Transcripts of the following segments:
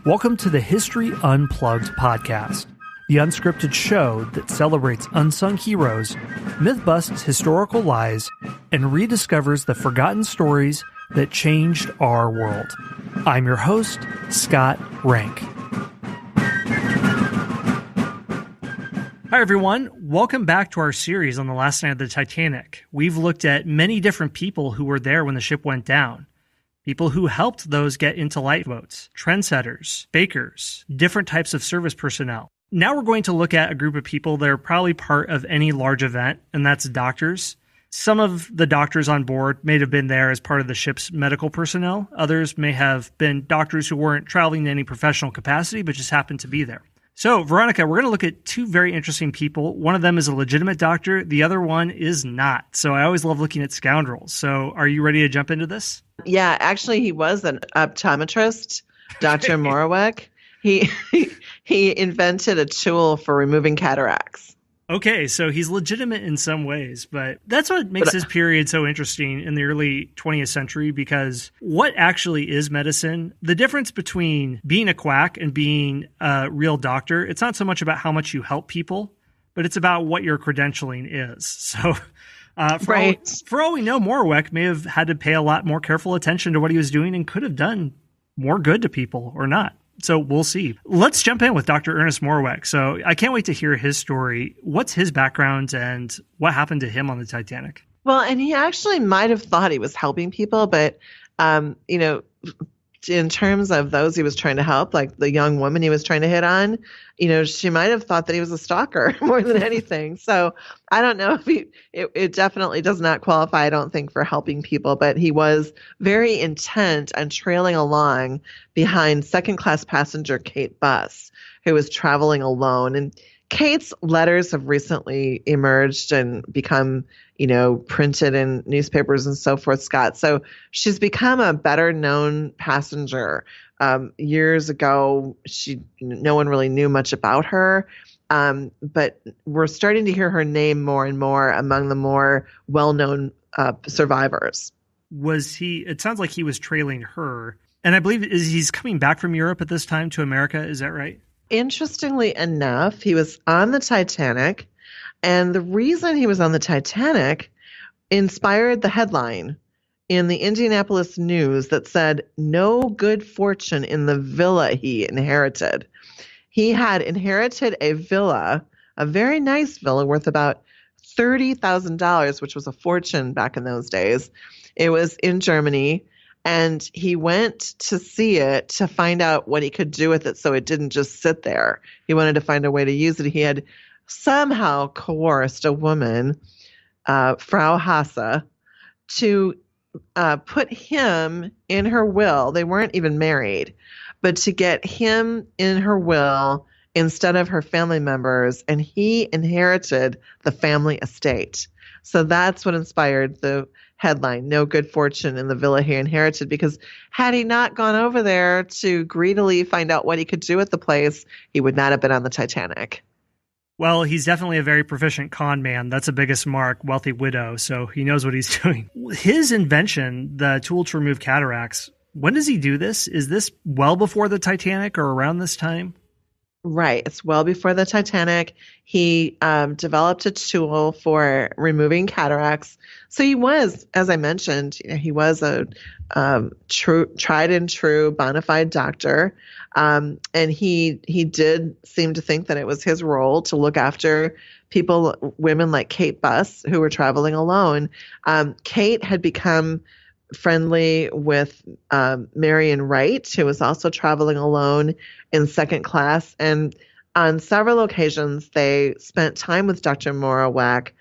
Welcome to the History Unplugged podcast, the unscripted show that celebrates unsung heroes, myth-busts historical lies, and rediscovers the forgotten stories that changed our world. I'm your host, Scott Rank. Hi, everyone. Welcome back to our series on the last night of the Titanic. We've looked at many different people who were there when the ship went down. People who helped those get into lifeboats, trendsetters, bakers, different types of service personnel. Now we're going to look at a group of people that are probably part of any large event, and that's doctors. Some of the doctors on board may have been there as part of the ship's medical personnel. Others may have been doctors who weren't traveling in any professional capacity, but just happened to be there. So, Veronica, we're going to look at two very interesting people. One of them is a legitimate doctor. The other one is not. So I always love looking at scoundrels. So are you ready to jump into this? Yeah, actually, he was an optometrist, Dr. Morowek. He invented a tool for removing cataracts. Okay, so he's legitimate in some ways, but that's what makes this period so interesting in the early 20th century, because what actually is medicine? The difference between being a quack and being a real doctor, it's not so much about how much you help people, but it's about what your credentialing is. So for all we know, Morowek may have had to pay a lot more careful attention to what he was doing and could have done more good to people or not. So we'll see. Let's jump in with Dr. Ernest Morowek. So I can't wait to hear his story. What's his background and what happened to him on the Titanic? Well, and he actually might have thought he was helping people, but, in terms of those he was trying to help, like the young woman he was trying to hit on, she might have thought that he was a stalker more than anything. So I don't know if it definitely does not qualify, I don't think, for helping people, but he was very intent on trailing along behind second-class passenger Kate Buss, who was traveling alone. And Kate's letters have recently emerged and become, printed in newspapers and so forth, Scott. So she's become a better known passenger. Years ago, no one really knew much about her. But we're starting to hear her name more and more among the more well-known survivors. It sounds like he was trailing her. And I believe he's coming back from Europe at this time to America. Is that right? Interestingly enough, he was on the Titanic, and the reason he was on the Titanic inspired the headline in the Indianapolis News that said, "No good fortune in the villa he inherited." He had inherited a villa, a very nice villa worth about $30,000, which was a fortune back in those days. It was in Germany. And he went to see it to find out what he could do with it so it didn't just sit there. He wanted to find a way to use it. He had somehow coerced a woman, Frau Hasse, to put him in her will. They weren't even married, but to get him in her will instead of her family members, and he inherited the family estate. So that's what inspired the headline, "No good fortune in the villa he inherited," because had he not gone over there to greedily find out what he could do with the place, he would not have been on the Titanic. Well, he's definitely a very proficient con man. That's a biggest mark, wealthy widow, so he knows what he's doing. His invention, the tool to remove cataracts, when does he do this? Is this well before the Titanic or around this time? Right. It's well before the Titanic. He developed a tool for removing cataracts. So he was, as I mentioned, he was a tried and true bona fide doctor. And he did seem to think that it was his role to look after women like Kate Buss, who were traveling alone. Kate had become friendly with Marion Wright, who was also traveling alone in second class. And on several occasions, they spent time with Dr. Morowek,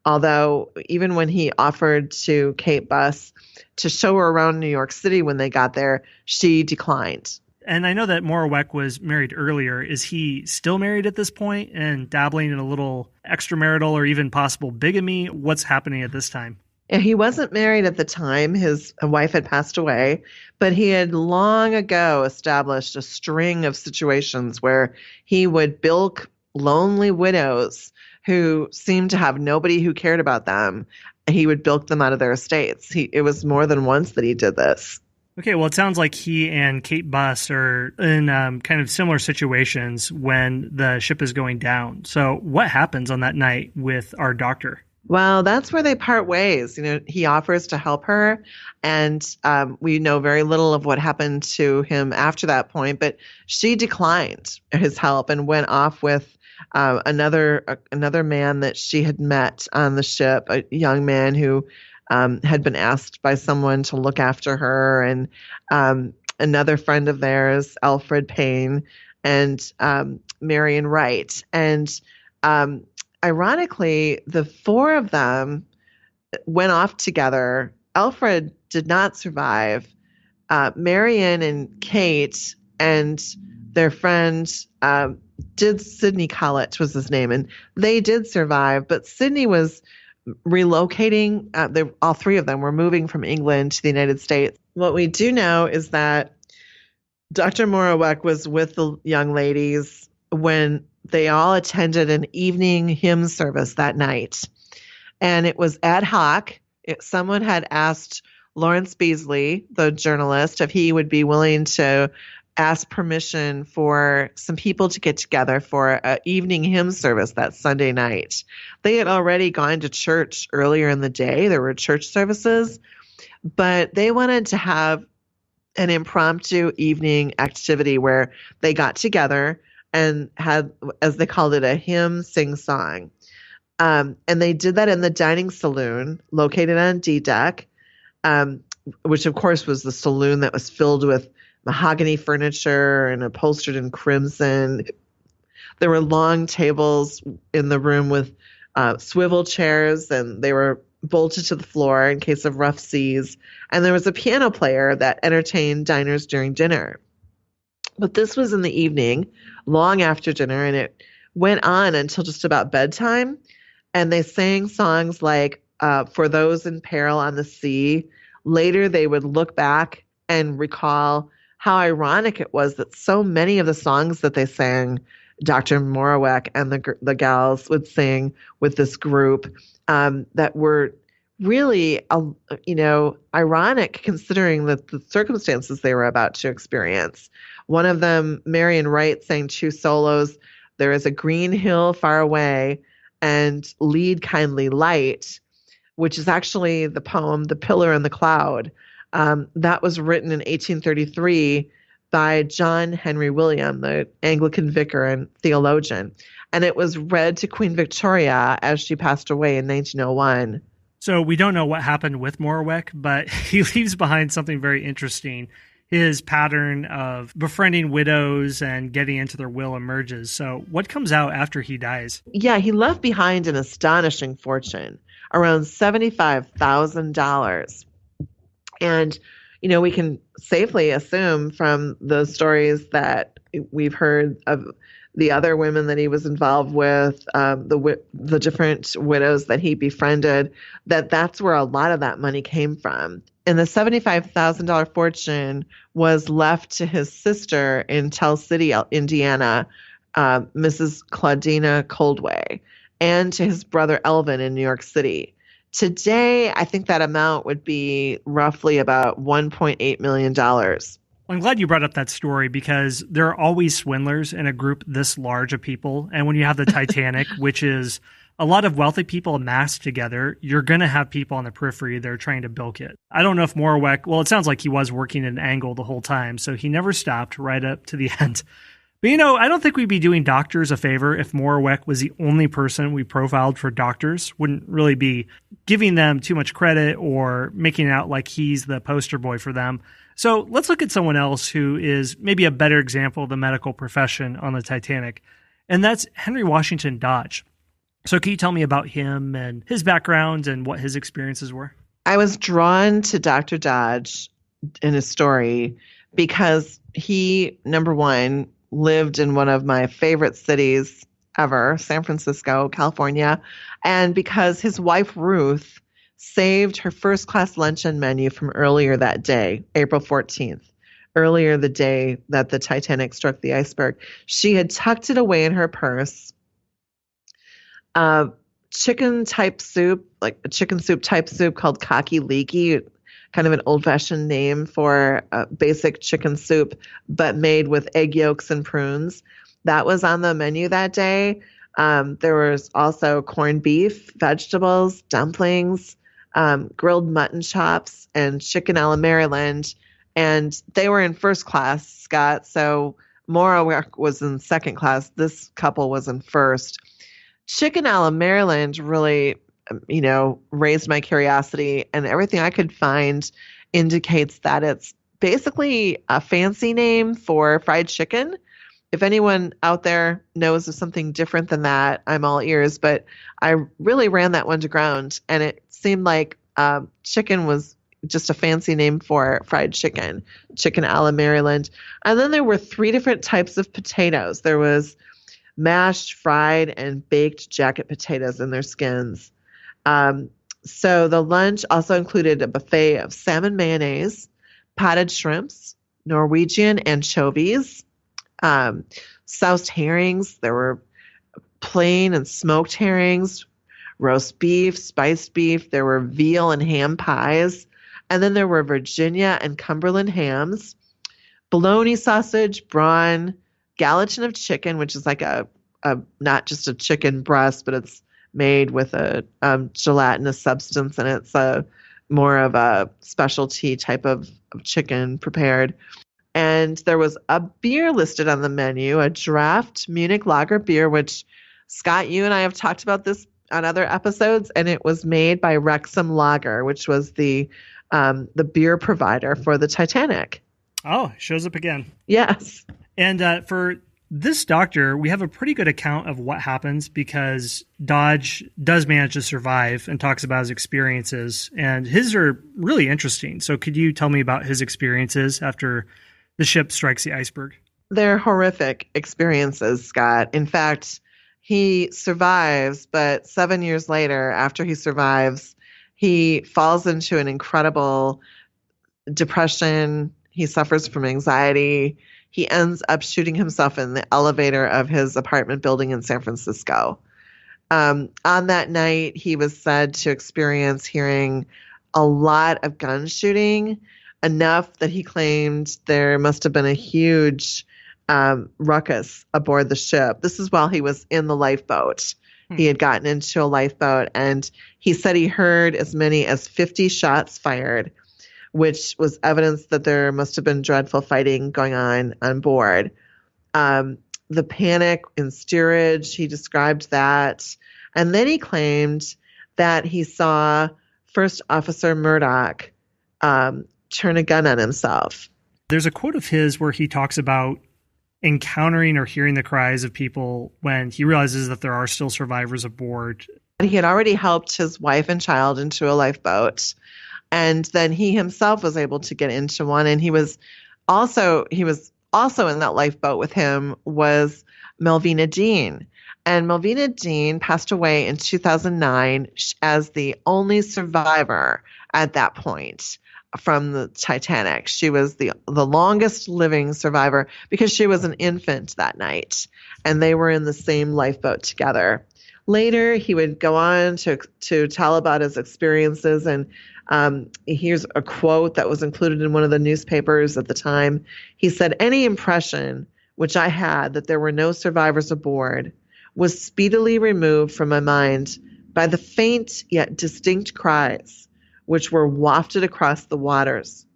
although even when he offered to Kate Buss to show her around New York City when they got there, she declined. And I know that Morowek was married earlier. Is he still married at this point and dabbling in a little extramarital or even possible bigamy? What's happening at this time? He wasn't married at the time. His wife had passed away, but he had long ago established a string of situations where he would bilk lonely widows who seemed to have nobody who cared about them. He would bilk them out of their estates. It was more than once that he did this. Okay, well, it sounds like he and Kate Buss are in kind of similar situations when the ship is going down. So, what happens on that night with our doctor? Well, that's where they part ways. He offers to help her, and we know very little of what happened to him after that point. But she declined his help and went off with another man that she had met on the ship, a young man who had been asked by someone to look after her, and another friend of theirs, Alfred Payne, and Marion Wright, and um, ironically, the four of them went off together. Alfred did not survive. Marion and Kate and their friend did. Sidney Collett was his name, and they did survive. But Sidney was relocating. All three of them were moving from England to the United States. What we do know is that Dr. Morowek was with the young ladies when they all attended an evening hymn service that night. And it was ad hoc. Someone had asked Lawrence Beasley, the journalist, if he would be willing to ask permission for some people to get together for an evening hymn service that Sunday night. They had already gone to church earlier in the day. There were church services, but they wanted to have an impromptu evening activity where they got together and had, as they called it, a hymn sing song. And they did that in the dining saloon located on D deck, which of course was the saloon that was filled with mahogany furniture and upholstered in crimson. There were long tables in the room with swivel chairs, and they were bolted to the floor in case of rough seas. And there was a piano player that entertained diners during dinner. But this was in the evening, long after dinner, and it went on until just about bedtime. And they sang songs like For Those in Peril on the Sea. Later, they would look back and recall how ironic it was that so many of the songs that they sang, Dr. Morowek and the gals would sing with this group that were really, ironic considering the circumstances they were about to experience. One of them, Marion Wright, sang two solos. There is a green hill far away and Lead Kindly Light, which is actually the poem The Pillar and the Cloud. That was written in 1833 by John Henry William, the Anglican vicar and theologian. And it was read to Queen Victoria as she passed away in 1901. So we don't know what happened with Morowek, but he leaves behind something very interesting. His pattern of befriending widows and getting into their will emerges. So what comes out after he dies? Yeah, he left behind an astonishing fortune, around $75,000. And, we can safely assume from the stories that we've heard of the other women that he was involved with, the different widows that he befriended, that's where a lot of that money came from. And the $75,000 fortune was left to his sister in Tell City, Indiana, Mrs. Claudina Coldway, and to his brother Elvin in New York City. Today, I think that amount would be roughly about $1.8 million. Well, I'm glad you brought up that story because there are always swindlers in a group this large of people. And when you have the Titanic, which is a lot of wealthy people amassed together, you're going to have people on the periphery that are trying to bilk it. I don't know if Morowek, well, it sounds like he was working at an angle the whole time, so he never stopped right up to the end. But, I don't think we'd be doing doctors a favor if Morowek was the only person we profiled for doctors. Wouldn't really be giving them too much credit or making it out like he's the poster boy for them. So let's look at someone else who is maybe a better example of the medical profession on the Titanic, and that's Henry Washington Dodge. So can you tell me about him and his background and what his experiences were? I was drawn to Dr. Dodge in his story because he, number one, lived in one of my favorite cities ever, San Francisco, California, and because his wife, Ruth, saved her first-class luncheon menu from earlier that day, April 14th, earlier the day that the Titanic struck the iceberg. She had tucked it away in her purse. Chicken type soup, like a chicken soup type soup called Cocky Leaky. kind of an old-fashioned name for basic chicken soup, but made with egg yolks and prunes. That was on the menu that day. There was also corned beef, vegetables, dumplings, grilled mutton chops, and chicken a la Maryland. And they were in first class, Scott. So Maura was in second class. This couple was in first. Chicken a la Maryland really, raised my curiosity, and everything I could find indicates that it's basically a fancy name for fried chicken. If anyone out there knows of something different than that, I'm all ears, but I really ran that one to ground, and it seemed like chicken was just a fancy name for fried chicken a la Maryland. And then there were 3 different types of potatoes. There was mashed, fried, and baked jacket potatoes in their skins. So the lunch also included a buffet of salmon mayonnaise, potted shrimps, Norwegian anchovies, soused herrings. There were plain and smoked herrings, roast beef, spiced beef. There were veal and ham pies. And then there were Virginia and Cumberland hams, bologna sausage, brawn, gallatin of chicken, which is like a not just a chicken breast, but it's made with a gelatinous substance, and it's more of a specialty type of chicken prepared. And there was a beer listed on the menu, a draft Munich lager beer, which, Scott, you and I have talked about this on other episodes, and it was made by Wrexham Lager, which was the beer provider for the Titanic. Oh, shows up again. Yes. And for this doctor, we have a pretty good account of what happens because Dodge does manage to survive and talks about his experiences, and his are really interesting. So could you tell me about his experiences after the ship strikes the iceberg? They're horrific experiences, Scott. In fact, he survives, but 7 years later, after he survives, he falls into an incredible depression. He suffers from anxiety. He ends up shooting himself in the elevator of his apartment building in San Francisco. On that night, he was said to experience hearing a lot of gun shooting, enough that he claimed there must have been a huge ruckus aboard the ship. This is while he was in the lifeboat. He had gotten into a lifeboat, and he said he heard as many as 50 shots fired, which was evidence that there must have been dreadful fighting going on board. The panic in steerage, he described that. And then he claimed that he saw First Officer Murdoch turn a gun on himself. There's a quote of his where he talks about encountering or hearing the cries of people when he realizes that there are still survivors aboard. He had already helped his wife and child into a lifeboat. And then he himself was able to get into one. And he was also in that lifeboat with him was Melvina Dean. And Melvina Dean passed away in 2009 as the only survivor at that point from the Titanic. She was the longest living survivor because she was an infant that night, and they were in the same lifeboat together. Later, he would go on to tell about his experiences, and here's a quote that was included in one of the newspapers at the time. He said, "Any impression which I had that there were no survivors aboard was speedily removed from my mind by the faint yet distinct cries which were wafted across the waters.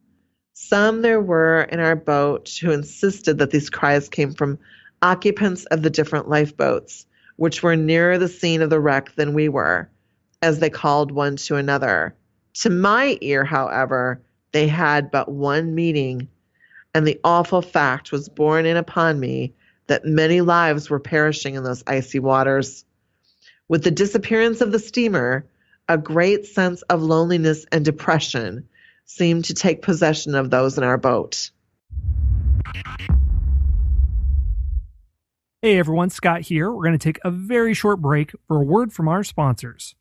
Some there were in our boat who insisted that these cries came from occupants of the different lifeboats, which were nearer the scene of the wreck than we were, as they called one to another. To my ear, however, they had but one meaning, and the awful fact was borne in upon me that many lives were perishing in those icy waters. With the disappearance of the steamer, a great sense of loneliness and depression seemed to take possession of those in our boat." Hey everyone, Scott here. We're going to take a very short break for a word from our sponsors.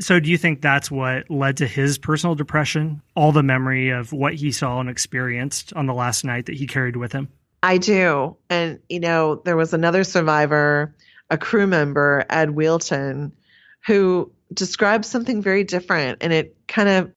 So do you think that's what led to his personal depression? All the memory of what he saw and experienced on the last night that he carried with him? I do. And, there was another survivor, a crew member, Ed Wheelton, who describes something very different, and it kind of